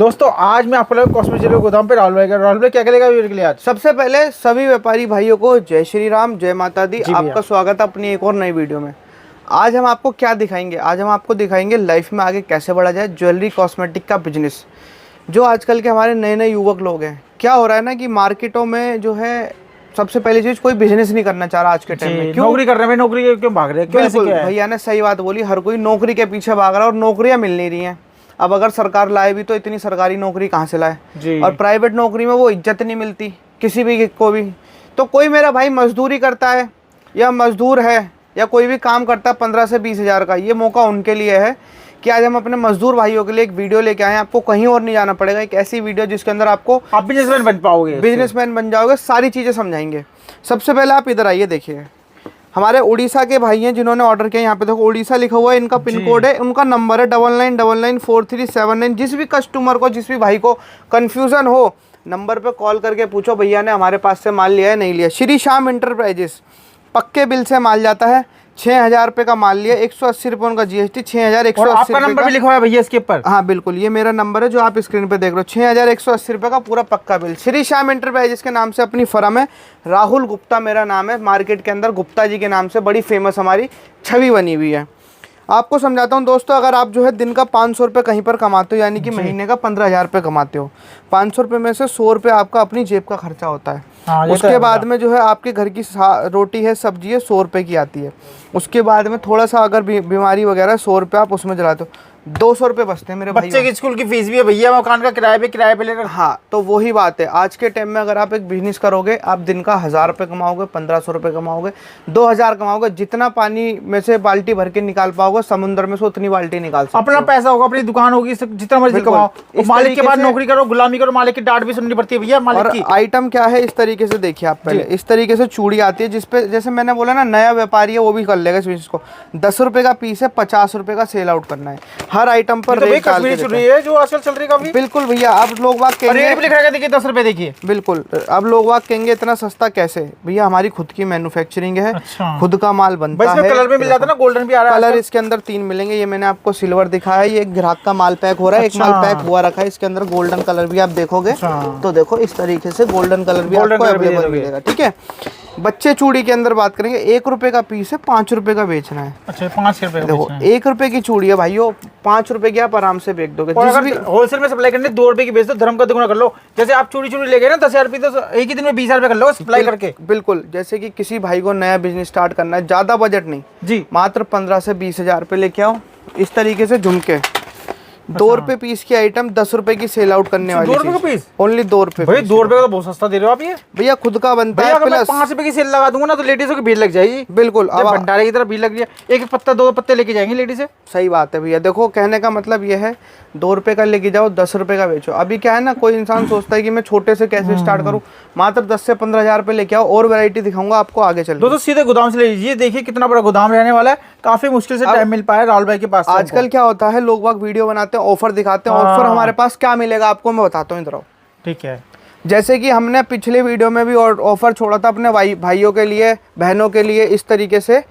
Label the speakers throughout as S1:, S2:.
S1: दोस्तों आज मैं आपको कॉस्मेटिक गोदाम पे राहुल भाई क्या करेगा वीडियो के लिए। आज
S2: सबसे पहले सभी व्यापारी भाइयों को जय श्री राम, जय माता दी। आपका स्वागत है अपनी एक और नई वीडियो में। आज हम आपको क्या दिखाएंगे? आज हम आपको दिखाएंगे लाइफ में आगे कैसे बढ़ा जाए ज्वेलरी कॉस्मेटिक का बिजनेस। जो आजकल के हमारे नए नए युवक लोग हैं, क्या हो रहा है ना कि मार्केटों में जो है सबसे पहली चीज कोई बिजनेस नहीं करना चाह रहा आज के टाइम में। क्यों
S1: नौकरी कर रहे हैं? नौकरी क्यों भाग रहे हैं?
S2: बिल्कुल भैया ने सही बात बोली, हर कोई नौकरी के पीछे भाग रहा है और नौकरियां मिल नहीं रही हैं। अब अगर सरकार लाए भी तो इतनी सरकारी नौकरी कहाँ से लाए, और प्राइवेट नौकरी में वो इज्जत नहीं मिलती किसी भी को भी। तो कोई मेरा भाई मजदूरी करता है या मजदूर है या कोई भी काम करता है 15 से 20 हज़ार का, ये मौका उनके लिए है कि आज हम अपने मजदूर भाइयों के लिए एक वीडियो लेके आए हैं। आपको कहीं और नहीं जाना पड़ेगा, एक ऐसी वीडियो जिसके अंदर आप
S1: बिजनेसमैन बन पाओगे,
S2: बिजनेसमैन बन जाओगे, सारी चीज़ें समझाएंगे। सबसे पहले आप इधर आइए, देखिए हमारे उड़ीसा के भाई हैं जिन्होंने ऑर्डर किया। यहाँ पे देखो उड़ीसा लिखा हुआ है, इनका पिन कोड है, उनका नंबर है 99994379। जिस भी कस्टमर को, जिस भी भाई को कंफ्यूजन हो, नंबर पे कॉल करके पूछो भैया ने हमारे पास से माल लिया है नहीं लिया। श्री श्याम इंटरप्राइजेस पक्के बिल से माल जाता है। 6,000 रुपये का माल लिया, 180 रुपये उनका जीएसटी, 6,180।
S1: आपका नंबर भी लिखा हुआ है भैया इसके ऊपर?
S2: हाँ बिल्कुल, ये मेरा नंबर है जो आप स्क्रीन पे देख रहे हो। 6,180 रुपये का पूरा पक्का बिल। श्री श्याम इंटरप्राइजेस के नाम से अपनी फर्म है। राहुल गुप्ता मेरा नाम है, मार्केट के अंदर गुप्ता जी के नाम से बड़ी फेमस हमारी छवि बनी हुई है। आपको समझाता हूँ दोस्तों, अगर आप जो है दिन का 500 रुपये कहीं पर कमाते हो, यानी कि महीने का 15,000 रुपये कमाते हो, 500 रुपये में से 100 रुपये आपका अपनी जेब का खर्चा होता है। उसके बाद में जो है आपके घर की रोटी है, सब्जी है, 100 रुपये की आती है। उसके बाद में थोड़ा सा अगर बीमारी वगैरह 100 रुपये आप उसमें जलाते हो, 200 रुपये बचते हैं मेरे भाई।
S1: बच्चे की स्कूल की फीस भी है भैया, मकान का किराए पे लेकर।
S2: हाँ, तो वही बात है। आज के टाइम में अगर आप एक बिजनेस करोगे, आप दिन का 1,000 रुपये कमाओगे, 1,500 रुपये कमाओगे, 2,000 कमाओगे, जितना पानी में से बाल्टी भर के निकाल पाओगे समुद्र में से उतनी बाल्टी निकाल सकते हो।
S1: अपना पैसा होगा, अपनी दुकान होगी, जितना मर्जी कमाओ। मालिक के बाद नौकरी करो, गुलामी करो, मालिक की डांट भी सुननी पड़ती है भैया मालिक की।
S2: आइटम क्या है इस तरीके से देखिए आप पहले। इस तरीके से चूड़ी आती है, जिसपे जैसे मैंने बोला ना, नया व्यापारी है वो भी कर लेगा इस बिजनेस को। 10 रुपये का पीस है, 50 रुपये का सेल आउट करना है। हर आइटम पर
S1: है जो आजकल चल रही है।
S2: बिल्कुल भैया, अब लोग बात कहेंगे,
S1: देखिए 10 रुपए, देखिए
S2: बिल्कुल। अब लोग बात कहेंगे इतना सस्ता कैसे? भैया हमारी खुद की मैन्युफैक्चरिंग है।
S1: अच्छा।
S2: खुद का माल बनता है।
S1: कलर भी मिल जाता है ना, गोल्डन भी आ रहा है।
S2: कलर इसके अंदर 3 मिलेंगे। ये मैंने आपको सिल्वर दिखाया है, ये ग्राहक का माल पैक हो रहा है। एक माल पैक हुआ रखा है, इसके अंदर गोल्डन कलर भी आप देखोगे तो देखो इस तरीके से गोल्डन कलर भी आपको अवेलेबल मिलेगा। ठीक है। बच्चे चूड़ी के अंदर बात करेंगे, 1 रुपए का पीस है, 5 रुपए का बेचना है।
S1: अच्छा, 5 रुपए
S2: देखो 1 रुपए की चूड़ी है भाइयों, 5 रुपए की आप आराम से बेच दोगे।
S1: होलसेल में सप्लाई करने 2 रुपए की बेच दो, धर्म का दुगुना कर लो। जैसे आप चूड़ी ले गए ना 10,000 रुपए, तो एक ही दिन में 20,000 रुपए कर लो सप्लाई करके।
S2: बिल्कुल, जैसे कि किसी भाई को नया बिजनेस स्टार्ट करना है, ज्यादा बजट नहीं जी, मात्र 15 से 20 हज़ार रुपए लेके आओ। इस तरीके से झुमके 2 रुपए पीस की आइटम 10 रुपए की सेल आउट करने वाली।
S1: 2 रुपए का पीस?
S2: ओनली 2 रुपए।
S1: भाई 2 रुपए का तो बहुत सस्ता दे रहे हो आप ये।
S2: भैया खुद का बनता है।
S1: प्लस 5 रुपए की सेल लगा दूंगा ना तो लेडीजों की भीड़ लग जाएगी।
S2: बिल्कुल,
S1: अब भंडारे की तरह भीड़ लग जाए, एक पत्ता 2 पत्ते लेके जाएंगे लेडीज से।
S2: सही बात है भैया। देखो कहने का मतलब ये है, 2 रुपए का लेके जाओ, 10 रुपए का बेचो। अभी क्या है ना, कोई इंसान सोचता है कि मैं छोटे से कैसे स्टार्ट करूं, मात्र 10 से 15 हज़ार रुपए लेके आओ, और वैरायटी दिखाऊंगा आपको आगे चल।
S1: दोस्तों सीधे गोदाम से ले लीजिए, देखिए कितना बड़ा गोदाम रहने वाला है। काफी मुश्किल से टाइम मिल पाया राहुल भाई के पास।
S2: आजकल क्या होता है, लोग बाग वीडियो बनाते हैं, ऑफर दिखाते हैं। ऑफर हमारे पास क्या मिलेगा आपको मैं बताता हूँ, इधर आओ।
S1: ठीक है।
S2: जैसे कि हमने पिछले वीडियो में भी ऑफर छोड़ा था अपने भाइयों के लिए, बहनों के लिए। इस तरीके से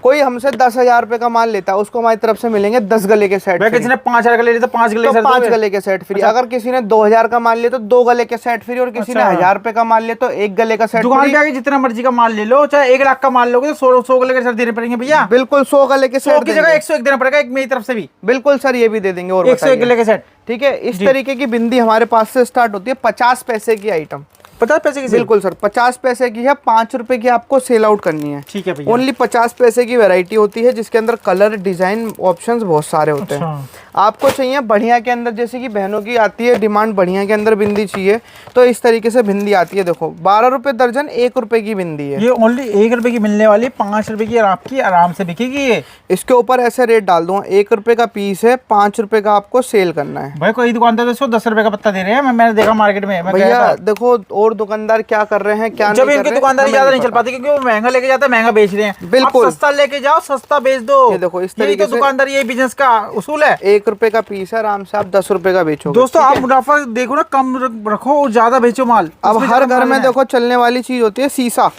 S2: कोई हमसे 10,000 रुपए का माल लेता है, उसको हमारी तरफ से मिलेंगे 10 गले के सेट।
S1: किसी ने 5,000 का ले लिया तो 5 गले,
S2: तो 5 गले के सेट फ्री। अगर किसी ने 2,000 का माल लिया तो 2 गले के सेट फ्री, और किसी ने 1,000 रुपए का माल लिया तो 1 गले का सेट।
S1: दुकान पे आके जितना मर्जी का माल ले लो, चाहे 1 लाख का माल लोगे तो 100 गले के सेट देने पड़ेंगे भैया।
S2: बिल्कुल, 100 गले के सेट
S1: की जगह 101 देना पड़ेगा, एक मेरी तरफ से भी।
S2: बिल्कुल सर, ये भी दे देंगे। और
S1: 101 गले के सेट।
S2: ठीक है। इस तरीके की बिंदी हमारे पास से स्टार्ट होती है 50 पैसे की आइटम।
S1: 50 पैसे की?
S2: बिल्कुल सर, 50 पैसे की है, 5 रुपए की आपको सेल आउट करनी है।
S1: ठीक है भैया।
S2: ओनली 50 पैसे की वैरायटी होती है, जिसके अंदर कलर, डिजाइन, ऑप्शंस बहुत सारे होते हैं। आपको चाहिए बढ़िया के अंदर, जैसे कि बहनों की आती है डिमांड, बढ़िया के अंदर बिंदी चाहिए तो इस तरीके से बिंदी आती है। देखो 12 रुपए दर्जन, 1 रुपए की बिंदी है।
S1: ये ओनली 1 रुपए की मिलने वाली, 5 रुपए की आपकी आराम से बिकेगी ये।
S2: इसके ऊपर ऐसे रेट डाल दूंगा, 1 रुपए का पीस है, 5 रुपए का आपको सेल करना है।
S1: भाई कोई दुकानदार तो 10 रुपए का पत्ता दे रहे हैं, मैंने देखा मार्केट में।
S2: भैया देखो और दुकानदार क्या कर रहे हैं, क्या
S1: जब इनकी दुकानदारी ज्यादा नहीं चल पाती, क्योंकि वो महंगा लेके जाते हैं, महंगा बेच रहे हैं।
S2: बिल्कुल,
S1: सस्ता लेके जाओ, सस्ता बेच दो।
S2: ये देखो इस तरीके से
S1: दुकानदारी, ये बिजनेस का उसूल है।
S2: 1 रुपए का पीस है, आराम से आप 10 रुपए का बेचो।
S1: दोस्तों आप मुनाफा देखो ना, कम रखो और ज्यादा बेचो माल।
S2: अब हर घर में देखो चलने वाली चीज होती है शीशा।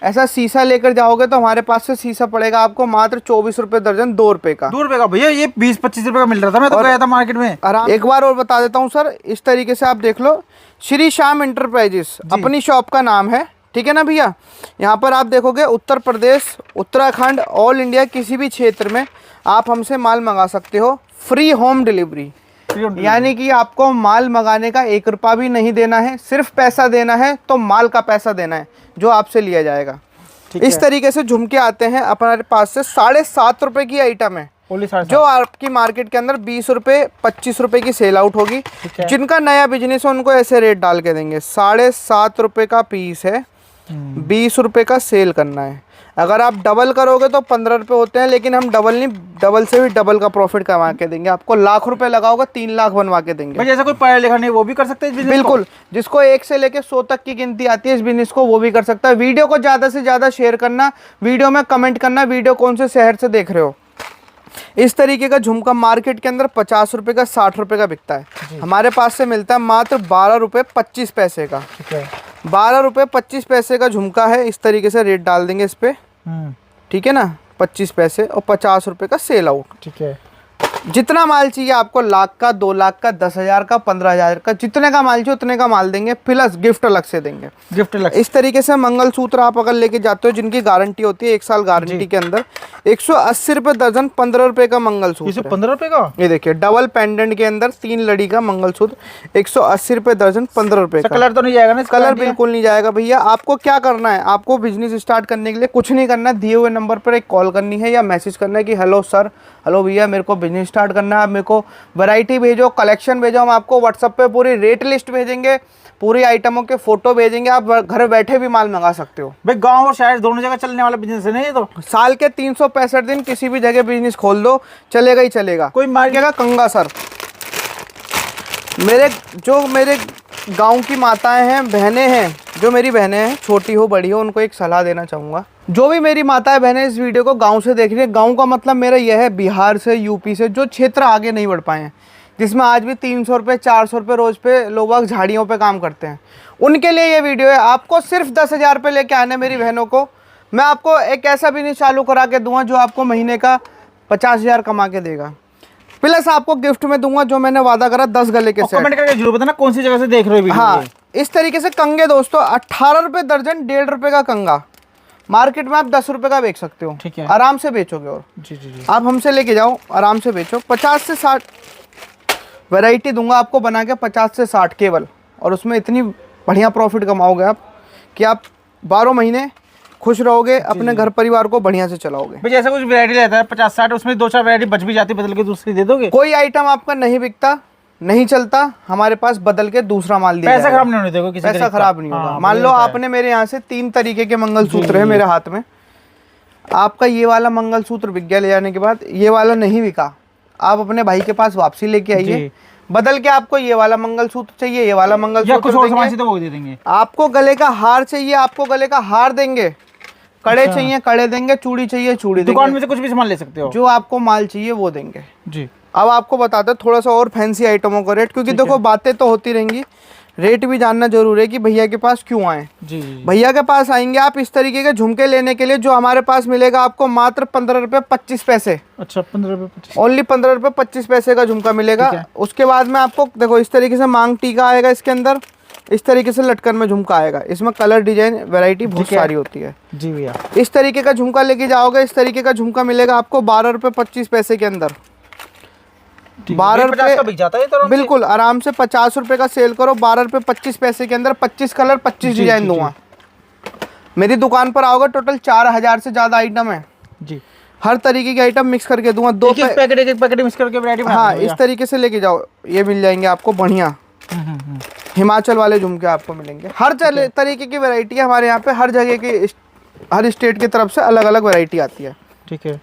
S2: ऐसा शीशा लेकर जाओगे तो हमारे पास से शीशा पड़ेगा आपको मात्र 24 रुपए दर्जन, 2 रुपए का।
S1: 2 रुपए का भैया, ये 20-25 रुपए का मिल रहा था, मैं तो गया था मार्केट में।
S2: आराम। एक बार और बता देता हूँ सर, इस तरीके से आप देख लो, श्री श्याम इंटरप्राइजेस अपनी शॉप का नाम है, ठीक है ना भैया। यहाँ पर आप देखोगे उत्तर प्रदेश, उत्तराखंड, ऑल इंडिया किसी भी क्षेत्र में आप हमसे माल मंगा सकते हो, फ्री होम डिलीवरी। यानी कि आपको माल मंगाने का 1 रुपया भी नहीं देना है, सिर्फ पैसा देना है, तो माल का पैसा देना है जो आपसे लिया जाएगा। इस तरीके से झुमके आते हैं अपने पास से, 7.5 रुपए की आइटम है, जो आपकी मार्केट के अंदर 20 रुपए 25 रुपए की सेल आउट होगी। जिनका नया बिजनेस है उनको ऐसे रेट डाल के देंगे। 7.5 रुपए का पीस है, 20 रुपए का सेल करना है। अगर आप डबल करोगे तो 15 रुपए होते हैं, लेकिन हम डबल नहीं, डबल से भी डबल का प्रॉफिट कमा के देंगे आपको। लाख रुपए लगाओगे 3 लाख बनवा के देंगे।
S1: जैसा कोई पढ़ा लिखा नहीं वो भी कर सकते हैं इस बिजनेस
S2: बिल्कुल, जिसको 1 से लेके 100 तक की गिनती आती है इस बिजनेस को, वो भी कर सकता है। वीडियो को ज़्यादा से ज़्यादा शेयर करना, वीडियो में कमेंट करना वीडियो कौन से शहर से देख रहे हो। इस तरीके का झुमका मार्केट के अंदर 50 रुपए का 60 रुपए का बिकता है, हमारे पास से मिलता है मात्र 12 रुपए 25 पैसे का। 12 रुपए 25 पैसे का झुमका है। इस तरीके से रेट डाल देंगे इस पे, ठीक है ना, 25 पैसे और 50 रुपए का सेल आउट।
S1: ठीक है,
S2: जितना माल चाहिए आपको, लाख का, 2 लाख का, 10,000 का, 15,000 का, जितने का माल चाहिए उतने का माल देंगे, प्लस गिफ्ट अलग से देंगे।
S1: गिफ्ट अलग।
S2: इस तरीके से मंगलसूत्र आप अगर लेके जाते हो जिनकी गारंटी होती है 1 साल गारंटी के अंदर, 180 रुपए दर्जन, 15 रुपए का मंगलसूत्र।
S1: 15 रुपए का,
S2: ये देखिए डबल पेंडेंट के अंदर 3 लड़ी का मंगलसूत्र, 180 रुपए दर्जन, 15 रुपए का।
S1: कलर तो नहीं जाएगा ना?
S2: कलर बिल्कुल नहीं जाएगा भैया। आपको क्या करना है, आपको बिजनेस स्टार्ट करने के लिए कुछ नहीं करना, दिए हुए नंबर पर एक कॉल करनी है या मैसेज करना है कि हेलो सर, हेलो भैया, मेरे को बिजनेस स्टार्ट करना है, आप मेरे को वैरायटी भेजो, कलेक्शन भेजो। हम आपको व्हाट्सएप पे पूरी रेट लिस्ट भेजेंगे, पूरी आइटमों के फोटो भेजेंगे, आप घर बैठे भी माल मंगा सकते हो।
S1: भाई गांव और शहर दोनों जगह चलने वाला बिजनेस है ना ये तो।
S2: साल के 365 दिन किसी भी जगह बिजनेस खोल दो, चलेगा ही चलेगा।
S1: कोई मार्केट
S2: कंगा सर, मेरे गांव की माताएं हैं, बहनें हैं, जो मेरी बहनें हैं, छोटी हो बड़ी हो, उनको एक सलाह देना चाहूँगा। जो भी मेरी माताएं बहनें इस वीडियो को गांव से देख रही है, गांव का मतलब मेरा यह है बिहार से, यूपी से, जो क्षेत्र आगे नहीं बढ़ पाए हैं, जिसमें आज भी 300 रुपये 400 रुपये रोज़ पे लोग झाड़ियों पे काम करते हैं, उनके लिए ये वीडियो है। आपको सिर्फ 10,000 रुपये लेके आने मेरी बहनों को, मैं आपको एक ऐसा बिजनेस चालू करा के दूंगा जो आपको महीने का 50,000 कमा के देगा, प्लस आपको गिफ्ट में दूंगा जो मैंने वादा करा 10 गले के सेट।
S1: कमेंट करके जरूर बताना कौन सी जगह से देख रहे हो वीडियो।
S2: हाँ, इस तरीके से कंगे दोस्तों 18 रुपये दर्जन, 1.5 रुपये का कंगा, मार्केट में आप 10 रुपये का बेच सकते हो।
S1: ठीक है,
S2: आराम से बेचोगे। और
S1: जी
S2: आप हमसे लेके जाओ, आराम से बेचो। 50 से 60 वैरायटी दूंगा आपको बना के, 50 से 60 केवल, और उसमें इतनी बढ़िया प्रॉफिट कमाओगे आप कि आप 12 महीने खुश रहोगे, अपने घर परिवार को बढ़िया से चलाओगे।
S1: भाई जैसे कुछ वैरायटी रहता है 50-60, उसमें 2-4 वैरायटी बच भी जाती है, बदल के दूसरी दे दोगे?
S2: कोई आइटम आपका नहीं बिकता, नहीं चलता, हमारे पास बदल के दूसरा माल दिया
S1: पैसा खराब नहीं होने देगा,
S2: पैसा खराब नहीं होगा। मान लो आपने मेरे यहाँ से 3 तरीके के मंगलसूत्र है मेरे हाथ में, आपका ये वाला मंगलसूत्र बिक गया ले जाने के बाद, ये वाला नहीं बिका, आप अपने भाई के पास वापसी लेके आइए, बदल के आपको ये वाला मंगलसूत्र चाहिए, ये वाला मंगलसूत्र
S1: कुछ और सामान तो वो दे देंगे।
S2: आपको गले का हार चाहिए, आपको गले का हार देंगे, कड़े चाहिए कड़े देंगे, चूड़ी चाहिए चूड़ी देंगे,
S1: दुकान में से कुछ भी सामान ले सकते हो,
S2: जो आपको माल चाहिए वो देंगे
S1: जी।
S2: अब आपको बताते हैं थोड़ा सा और फैंसी आइटमों का रेट, क्योंकि देखो बातें तो होती रहेंगी, रेट भी जानना जरूरी है कि भैया के पास क्यों आए।
S1: जी।
S2: भैया के पास आएंगे आप इस तरीके के झुमके लेने के लिए, जो हमारे पास मिलेगा आपको मात्र 15 रुपये 25 पैसे।
S1: अच्छा, 15 रुपये 25,
S2: ओनली 15 रुपये 25 पैसे का झुमका मिलेगा। उसके बाद में आपको देखो इस तरीके से मांग टीका आएगा, इसके अंदर इस तरीके से लटकन में झुमका आएगा, इसमें कलर डिजाइन वैरायटी बहुत सारी होती है
S1: जी भैया।
S2: इस तरीके का झुमका लेके जाओगे, इस तरीके का झुमका मिलेगा आपको 12 रुपये 25 पैसे के अंदर। 12 रुपये बिल्कुल आराम से, 50 रुपये का सेल करो, 12 रुपये 25 पैसे के अंदर 25 कलर 25 डिजाइन दूंगा। मेरी दुकान पर आओगे, टोटल 4000 से ज्यादा आइटम है
S1: जी,
S2: हर तरीके की आइटम मिक्स करके दूंगा।
S1: एक पैकेट मिक्स करके वैरायटी बना।
S2: हाँ, इस तरीके से लेके जाओ, ये मिल जाएंगे आपको बढ़िया हिमाचल वाले झुमके आपको मिलेंगे। हर तरीके की वैरायटी है हमारे यहाँ पे, हर जगह की, हर स्टेट की तरफ से अलग अलग वैरायटी आती है।
S1: ठीक है,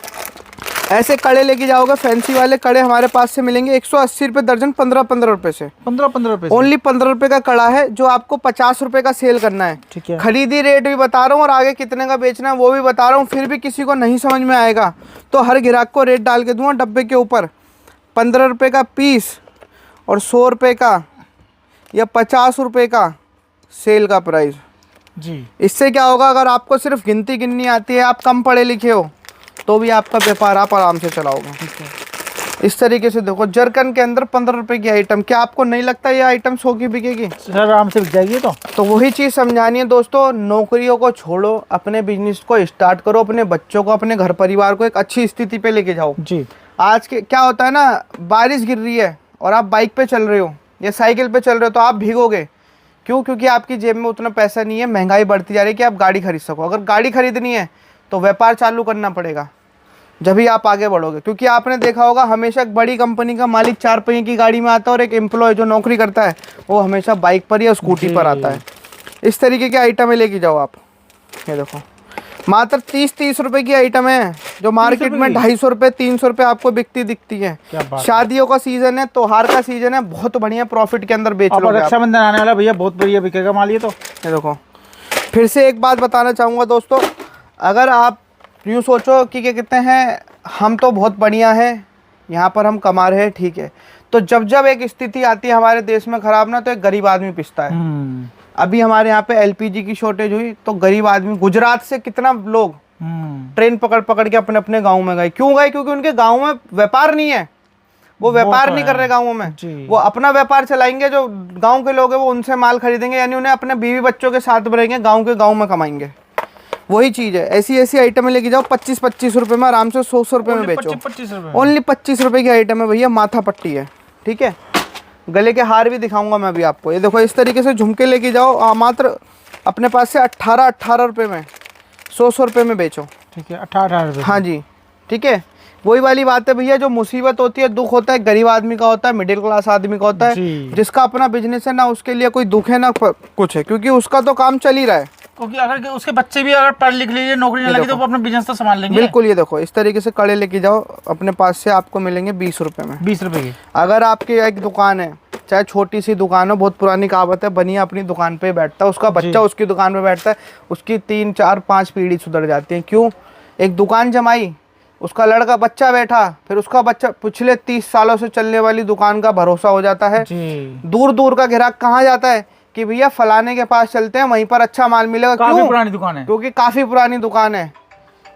S2: ऐसे कड़े लेके जाओगे, फैंसी वाले कड़े हमारे पास से मिलेंगे 180 रुपये दर्जन, 15-15 रुपये से।
S1: 15-15 रुपये
S2: ओनली 15 रुपये का कड़ा है, जो आपको 50 रुपये का सेल करना है।
S1: ठीक है,
S2: खरीदी रेट भी बता रहा हूँ और आगे कितने का बेचना है वो भी बता रहा हूँ। फिर भी किसी को नहीं समझ में आएगा तो हर ग्राहक को रेट डाल के दूंगा डब्बे के ऊपर। 15 रुपये का पीस और 100 रुपये का या 50 रुपये का सेल का प्राइस।
S1: जी।
S2: इससे क्या होगा, अगर आपको सिर्फ गिनती गिननी आती है, आप कम पढ़े लिखे हो, तो भी आपका व्यापार आप आराम से चलाओगे।
S1: ठीक है।
S2: इस तरीके से देखो, जरकन के अंदर 15 रुपए की आइटम, क्या आपको नहीं लगता ये आइटम 100 की बिकेगी?
S1: सर आराम से बिक जाएगी
S2: तो वही चीज़ समझानी है दोस्तों, नौकरियों को छोड़ो, अपने बिजनेस को स्टार्ट करो, अपने बच्चों को, अपने घर परिवार को एक अच्छी स्थिति पे लेके जाओ।
S1: जी।
S2: आज के क्या होता है ना, बारिश गिर रही है और आप बाइक पे चल रहे हो या साइकिल पे चल रहे हो, तो आप भीगोगे। क्यों? क्योंकि आपकी जेब में उतना पैसा नहीं है, महंगाई बढ़ती जा रही है कि आप गाड़ी खरीद सको। अगर गाड़ी खरीदनी है तो व्यापार चालू करना पड़ेगा, जब ही आप आगे बढ़ोगे। क्योंकि आपने देखा होगा, हमेशा एक बड़ी कंपनी का मालिक 4 पहिए की गाड़ी में आता है और एक एम्प्लॉय जो नौकरी करता है वो हमेशा बाइक पर या स्कूटी पर आता है। इस तरीके के आइटम लेके जाओ आप। ये देखो, मात्र 30-30 रुपए की आइटम है, जो मार्केट में 250 रुपए 300 रुपए आपको बिकती दिखती है। शादियों का सीजन है, त्योहार का सीजन है, बहुत बढ़िया प्रॉफिट के अंदर बेच लो।
S1: रक्षाबंधन आने वाला भैया, बहुत बढ़िया बिकेगा माल ये तो।
S2: ये देखो, फिर से एक बात बताना चाहूँगा दोस्तों, अगर आप यूँ सोचो कि क्या कहते हैं, हम तो बहुत बढ़िया है, यहाँ पर हम कमा रहे हैं, ठीक है, तो जब जब एक स्थिति आती है हमारे देश में ख़राब ना, तो एक गरीब आदमी पिसता है। अभी हमारे यहाँ पे एलपीजी की शॉर्टेज हुई तो गरीब आदमी, गुजरात से कितना लोग ट्रेन पकड़ पकड़ के अपने अपने गाँव में गए। क्यों गए? क्योंकि उनके गाँव में व्यापार नहीं है, वो व्यापार नहीं कर रहे गाँवों में, वो अपना व्यापार चलाएंगे। जो गाँव के लोग हैं वो उनसे माल खरीदेंगे, यानी उन्हें अपने बीवी बच्चों के साथ में रहेंगे, गाँव के गाँव में कमाएंगे। वही चीज़ है, ऐसी ऐसी आइटमें लेके जाओ, 25-25 रुपए में आराम से 100 रुपए में बेचो।
S1: 25 रुपए,
S2: ओनली 25 रुपए की आइटम है भैया। माथा पट्टी है, ठीक है। गले के हार भी दिखाऊंगा मैं अभी आपको। ये देखो, इस तरीके से झुमके लेके जाओ, मात्र अपने पास से 18 रुपए में 100 रुपए में बेचो।
S1: ठीक है, 18 रुपए।
S2: हाँ जी, ठीक है। वही वाली बात है भैया, जो मुसीबत होती है, दुख होता है, गरीब आदमी का होता है, मिडिल क्लास आदमी का होता है। जिसका अपना बिजनेस है ना, उसके लिए कोई दुख है ना कुछ है, क्योंकि उसका तो काम चल ही रहा है।
S1: क्योंकि अगर उसके बच्चे भी अगर पढ़ लिख लीजिए, नौकरी ना लगी, तो वो अपना बिजनेस तो संभाल लेंगे।
S2: बिल्कुल। ये देखो, इस तरीके से कड़े लेके जाओ, अपने पास से आपको मिलेंगे 20 रुपए में।
S1: 20 रुपए की।
S2: अगर आपकी एक दुकान है, चाहे छोटी सी दुकान हो, बहुत पुरानी कहावत है, बनिया अपनी दुकान पे बैठता है, उसका बच्चा उसकी दुकान पे बैठता है, उसकी 3, 4, 5 पीढ़ी सुधर जाती है। क्यों? एक दुकान जमाई, उसका लड़का बच्चा बैठा, फिर उसका बच्चा पिछले 30 सालों से चलने वाली दुकान का भरोसा हो जाता है। दूर दूर का ग्राहक कहाँ जाता है कि भैया फलाने के पास चलते हैं, वहीं पर अच्छा माल मिलेगा।
S1: काफी पुरानी दुकान है,
S2: क्योंकि काफ़ी पुरानी दुकान है।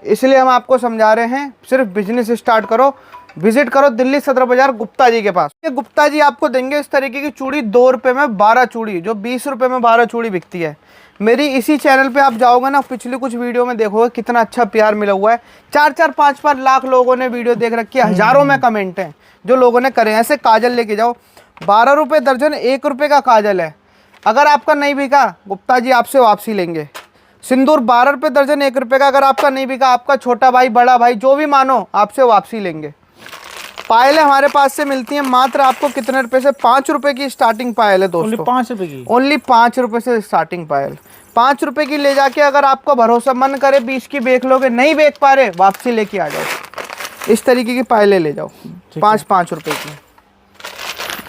S2: इसलिए हम आपको समझा रहे हैं, सिर्फ बिजनेस स्टार्ट करो, विजिट करो दिल्ली सदर बाजार गुप्ता जी के पास। ये गुप्ता जी आपको देंगे इस तरीके की चूड़ी, 2 रुपए में 12 चूड़ी, जो 20 रुपए में 12 चूड़ी बिकती है। मेरी इसी चैनल पे आप जाओगे ना, पिछली कुछ वीडियो में देखोगे कितना अच्छा प्यार मिला हुआ है। 4-4, 5-5 लाख लोगों ने वीडियो देख रखी है, हजारों में कमेंट हैं जो लोगों ने करे। ऐसे काजल लेके जाओ, 12 रुपए दर्जन, 1 रुपए का काजल है। अगर आपका नहीं बिका, गुप्ता जी आपसे वापसी लेंगे। सिंदूर 12 रुपए दर्जन, 1 रुपए का। अगर आपका नहीं बिका, आपका छोटा भाई, बड़ा भाई, जो भी मानो, आपसे वापसी लेंगे। पायलें हमारे पास से मिलती हैं मात्र आपको कितने रुपए से? 5 रुपए की स्टार्टिंग पायल है दोस्तों।
S1: 5 रुपए की,
S2: ओनली 5 रुपए से स्टार्टिंग पायल। 5 रुपए की ले जाके अगर आपको भरोसा मन करे 20 की बेच लोगे, नहीं बेच पा रहे, वापसी लेके आ जाओ। इस तरीके की पायलें ले जाओ, 5-5 रुपए की।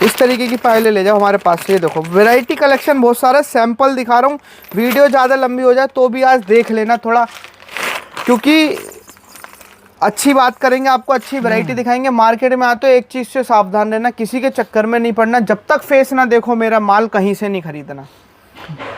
S2: इस तरीके की पायलें ले जाओ हमारे पास से। ये देखो, वैरायटी कलेक्शन बहुत सारा, सैंपल दिखा रहा हूँ। वीडियो ज़्यादा लंबी हो जाए तो भी आज देख लेना थोड़ा, क्योंकि अच्छी बात करेंगे, आपको अच्छी वैरायटी दिखाएंगे। मार्केट में आते हो एक चीज़ से सावधान रहना, किसी के चक्कर में नहीं पड़ना। जब तक फेस ना देखो मेरा माल, कहीं से नहीं खरीदना।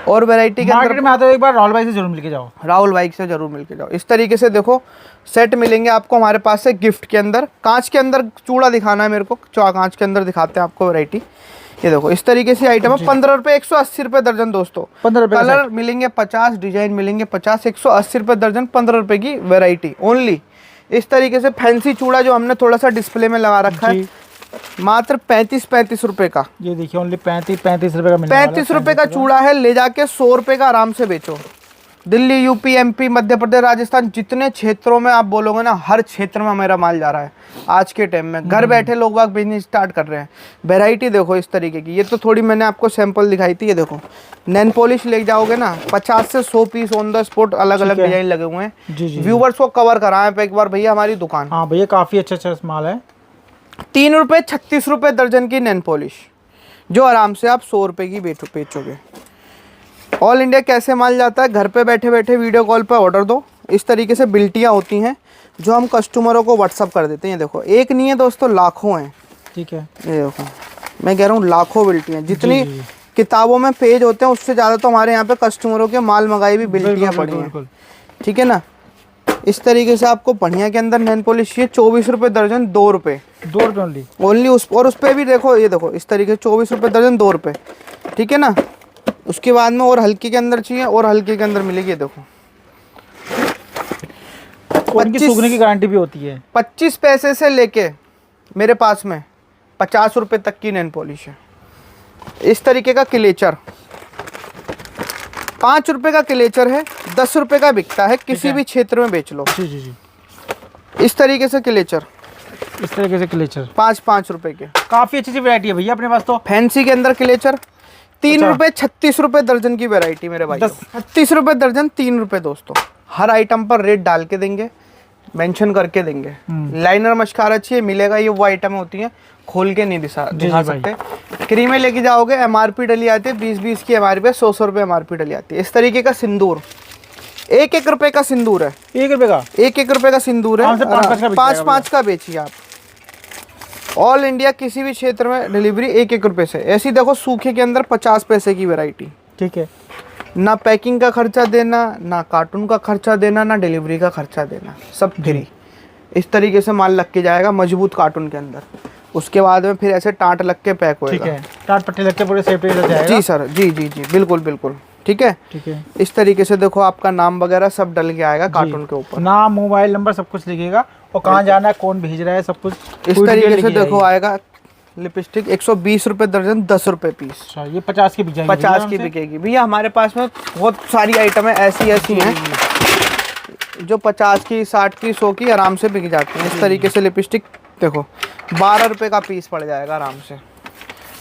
S2: और वैरायटी के
S1: मार्केट में आते हो एक बार राहुल भाई से जरूर मिलके जाओ।
S2: राहुल भाई से जरूर मिलके जाओ। इस तरीके से देखो, सेट मिलेंगे आपको हमारे पास से गिफ्ट के अंदर। कांच के अंदर चूड़ा दिखाना है मेरे को, कांच के अंदर दिखाते हैं आपको वैरायटी। ये देखो, इस तरीके से आइटम है। 15 रुपए, 180 रुपए दर्जन दोस्तों।
S1: 15 रुपए
S2: कलर मिलेंगे 50, डिजाइन मिलेंगे 50, 180 रुपए दर्जन, 15 रुपए की वैरायटी ओनली। इस तरीके से फैंसी चूड़ा जो हमने थोड़ा सा डिस्प्ले में लगा रखा है, मात्र 35 रुपए का।
S1: ये देखिए, ओनली 35 रुपए का मिलने वाला है।
S2: 35 रुपए का चूड़ा है, ले जाके 100 रुपए का आराम से बेचो। दिल्ली, यूपी, एमपी, मध्य प्रदेश, राजस्थान, जितने क्षेत्रों में आप बोलोगे ना, हर क्षेत्र में मेरा माल जा रहा है आज के टाइम में। घर बैठे लोग बाग बिजनेस स्टार्ट कर रहे हैं। वैरायटी देखो इस तरीके की। ये तो थोड़ी मैंने आपको सैंपल दिखाई थी। ये देखो, नैन पॉलिश ले जाओगे ना, 50 से 100 पीस ऑन द स्पॉट अलग अलग डिजाइन लगे हुए हैं। व्यूवर्स को कवर कराएं एक बार भैया हमारी दुकान।
S1: हाँ भैया, काफी अच्छा माल है।
S2: 3 रुपए 36 रुपए दर्जन की नैन पॉलिश, जो आराम से आप 100 रुपए की बेचोगे। ऑल इंडिया कैसे माल जाता है? घर पे बैठे बैठे वीडियो कॉल पे ऑर्डर दो। इस तरीके से बिल्टियाँ होती हैं जो हम कस्टमरों को व्हाट्सअप कर देते हैं। देखो, एक नहीं है दोस्तों, लाखों हैं।
S1: ठीक है,
S2: ये देखो, मैं कह रहा हूँ लाखों बिल्टियाँ। जितनी किताबों में पेज होते हैं, उससे ज़्यादा तो हमारे यहाँ पे कस्टमरों के माल मंगाई भी बिल्टियाँ पड़ी हैं।
S1: बिल्कुल।
S2: ठीक है ना। इस तरीके से आपको बढ़िया के अंदर नेल पॉलिश चाहिए, 24 रुपये दर्जन, 2 रुपये
S1: 2 रुपये ओनली।
S2: ओनली। उस पर भी देखो, ये देखो इस तरीके से 24 रुपये दर्जन, 2 रुपये। ठीक है ना। उसके बाद में और हल्के के अंदर चाहिए, और हल्के के अंदर मिलेगी, ये देखो
S1: उनकी सूखने की गारंटी भी होती है।
S2: 25 पैसे से लेके मेरे पास में 50 रुपये तक की नेल पॉलिश है। इस तरीके का क्लेचर 5 रुपये का क्लेचर है, 10 रुपये का बिकता है, किसी भी क्षेत्र में बेच लो।
S1: जी जी जी।
S2: इस तरीके से क्लेचर,
S1: इस तरीके से क्लेचर
S2: 5 रुपये के।
S1: काफ़ी अच्छी वैरायटी है भैया अपने पास तो।
S2: फैंसी के अंदर क्लेचर 3 रुपये, 36 रुपये दर्जन की वैरायटी मेरे भाई। 36 रुपये दर्जन, 3 रुपये दोस्तों। हर आइटम पर रेट डाल के देंगे, मेंशन करके देंगे। लाइनर मस्कारा चाहिए मिलेगा, ये वो आइटम होती हैं खोल के नहीं दिखा सकते। क्रीमें लेके जाओगे, एमआरपी डली आती है 20-20 की एमआरपी, 100 रुपये एमआरपी डली आती है। इस तरीके का सिंदूर 1-1 रुपये का सिंदूर है,
S1: 1 रुपये का,
S2: 1-1 रुपये का सिंदूर है। 5-5 का बेचिए आप। ऑल इंडिया किसी भी क्षेत्र में डिलीवरी 1-1 रुपये से। ऐसी देखो सूखे के अंदर 50 पैसे की वैरायटी।
S1: ठीक है।
S2: ना पैकिंग का खर्चा देना, ना कार्टून का खर्चा देना, ना डिलीवरी का खर्चा देना, सब फ्री। इस तरीके से माल लग के जाएगा मजबूत कार्टून के अंदर। उसके बाद में फिर ऐसे टाट लग के पैक होएगा।
S1: ठीक है, टाट पट्टी लग के पूरे सेफ्टी हो जाएगा।
S2: जी सर, जी जी जी, बिल्कुल बिल्कुल। ठीक है।
S1: ठीक है।
S2: इस तरीके से देखो आपका नाम वगैरह सब डल के आएगा कार्टून के ऊपर,
S1: नाम, मोबाइल नंबर सब कुछ लिखिएगा, और कहाँ जाना है, कौन भेज रहा है, सब कुछ
S2: इस तरीके से देखो आएगा। लिपस्टिक 120 रुपये दर्जन, 10 रुपये पीस।
S1: अच्छा, ये 50 की बिक जाएगी।
S2: 50 की बिकेगी भैया। हमारे पास में बहुत सारी आइटम है ऐसी हैं जो 50 की, 60 की, 100 की आराम से बिक जाती हैं। इस तरीके से लिपस्टिक देखो 12 रुपये का पीस पड़ जाएगा आराम से।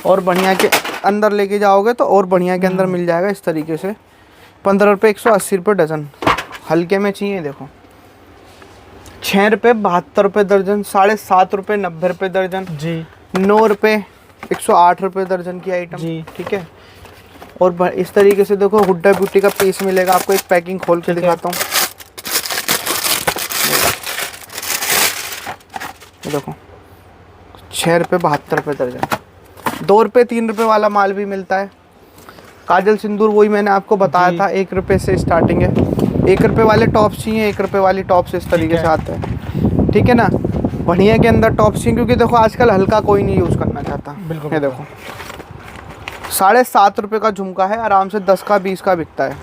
S2: और बढ़िया के अंदर लेके जाओगे तो और बढ़िया के अंदर मिल जाएगा इस तरीके से। 15 रुपये, 180 रुपये डजन। हल्के में चाहिए देखो 6 रुपये, 72 रुपये दर्जन, 7.5 रुपये, 90 रुपये दर्जन
S1: जी,
S2: 9 रुपये, 108 रुपये दर्जन की आइटम
S1: जी।
S2: ठीक है। और इस तरीके से देखो हुड्डा ब्यूटी का पीस मिलेगा आपको। एक पैकिंग खोल के दिखाता हूँ, देखो 6 रुपये, 72 रुपये दर्जन। 2 रुपये, 3 रुपये वाला माल भी मिलता है। काजल सिंदूर वही मैंने आपको बताया था, 1 रुपये से स्टार्टिंग है। 1 रुपये वाले टॉप्स चाहिए, 1 रुपये वाली टॉप्स इस तरीके से आते हैं। ठीक है ना। बढ़िया के अंदर टॉप चाहिए, क्योंकि देखो आजकल हल्का कोई नहीं यूज़ करना चाहता।
S1: बिल्कुल।
S2: ये देखो 7.5 रुपये का झुमका है, आराम से 10 का 20 का बिकता है।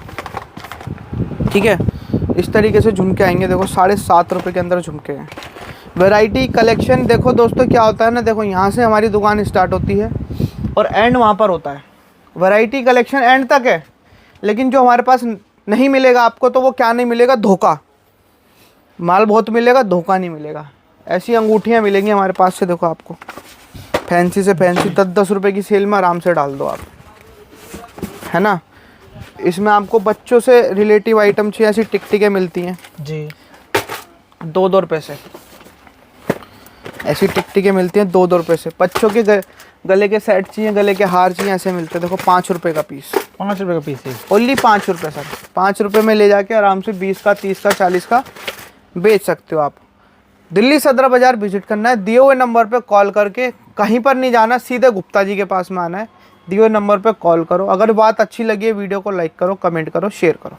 S2: ठीक है। इस तरीके से झुमके आएंगे देखो, 7.5 रुपये के अंदर झुमके हैं। वैरायटी कलेक्शन देखो दोस्तों क्या होता है ना, देखो यहाँ से हमारी दुकान स्टार्ट होती है और एंड वहाँ पर होता है। वैरायटी कलेक्शन एंड तक है, लेकिन जो हमारे पास नहीं मिलेगा आपको, तो वो क्या नहीं मिलेगा, धोखा। माल बहुत मिलेगा, धोखा नहीं मिलेगा। ऐसी अंगूठियाँ मिलेंगी हमारे पास से देखो आपको, फैंसी से फैंसी 10-10 रुपये की सेल में आराम से डाल दो आप, है ना। इसमें आपको बच्चों से रिलेटिव आइटम चाहिए, ऐसी टिकटिकें मिलती हैं
S1: जी,
S2: 2-2 रुपये से। ऐसी टिकटिकें मिलती हैं 2-2 रुपये से। बच्चों के गले के सेट चाहिए, गले के हार चाहिए, ऐसे मिलते हैं देखो 5 रुपये का पीस।
S1: 5 रुपये का पीस है
S2: ओनली 5 रुपये सर। 5 रुपये में ले जाके आराम से 20 का, 30 का, 40 का बेच सकते हो आप। दिल्ली सदर बाज़ार विजिट करना है, दिए हुए नंबर पे कॉल करके, कहीं पर नहीं जाना, सीधे गुप्ता जी के पास में आना है। दिए हुए नंबर पे कॉल करो। अगर बात अच्छी लगी है, वीडियो को लाइक करो, कमेंट करो, शेयर करो।